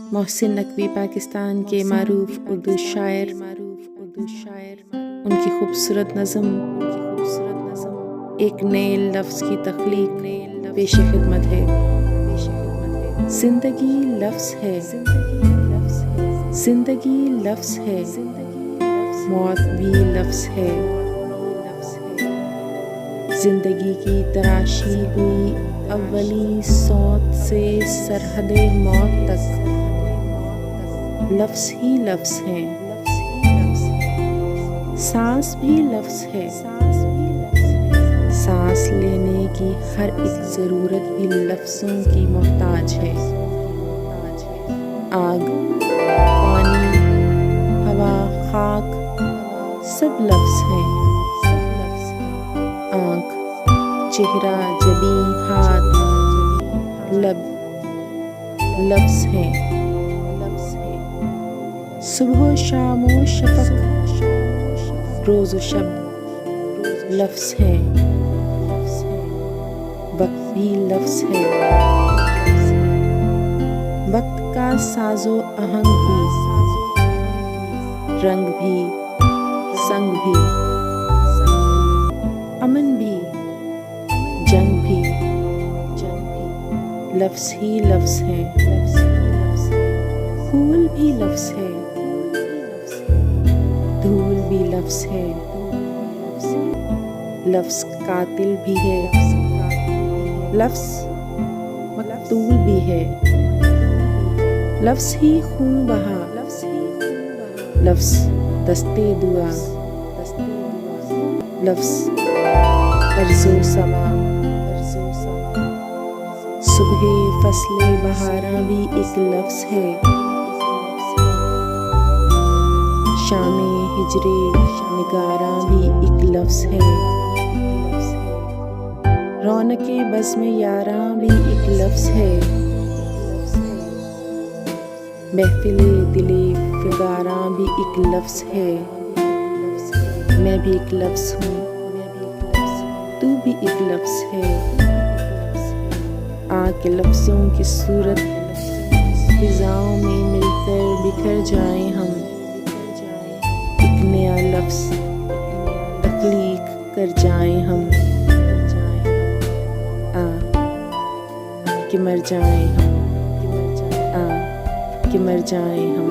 मोहसिन नकवी पाकिस्तान के मारूफ उर्दू शायर, उनकी खूबसूरत नज़म एक नए लफ्ज़ की तख्लीक पेश खिदमत है। ज़िंदगी लफ्ज़ है, ज़िंदगी लफ्ज़ है, मौत भी लफ्ज़ है। ज़िंदगी की तराशी हुई अव्वली सौत से सरहदे मौत तक लफ्ज़ ही लफ्ज़ हैं। सांस भी लफ्ज़ है, सांस लेने की हर एक ज़रूरत भी लफ्ज़ों की मोहताज है। आग, पानी, हवा, खाक सब लफ्ज़ हैं। आँख, चेहरा, जबीन, हाथ, लब लफ्ज़ हैं। सुबह शाम व शफ़क़, रोज़ व शब लफ्ज़ हैं। वक्त भी लफ्ज़ है, वक्त का साजो आहंग भी, रंग भी, संग भी, अमन भी, जंग भी लफ्ज़ ही लफ्ज़ हैं। फूल भी लफ्ज़ है, धूल भी लफ्ज़ है, लफ्ज़ कातिल भी है, लफ्ज़ मकतूल भी है। लफ्ज़ ही खून बहा, लफ्ज़ दस्ते दुआ, लफ्ज़ अर्ज़ो समा। सुबह फसले बहारा भी एक लफ्ज़ है, शामे हिजरे निगारा भी एक लफ्ज़ है। रौनके बज़्म यारा भी एक लफ्ज़ है, महफ़िले दिले फिगारा भी एक लफ्ज़ है। मैं भी एक लफ्ज़ हूँ, तू भी एक लफ्ज़ है। आके लफ्ज़ों की सूरत फिज़ाओं में मिलकर बिखर जाएं हम, एक नया लफ्ज़ तख्लीक कर जाएं हम। कि मर जाएं हम, कि मर जाएं हम।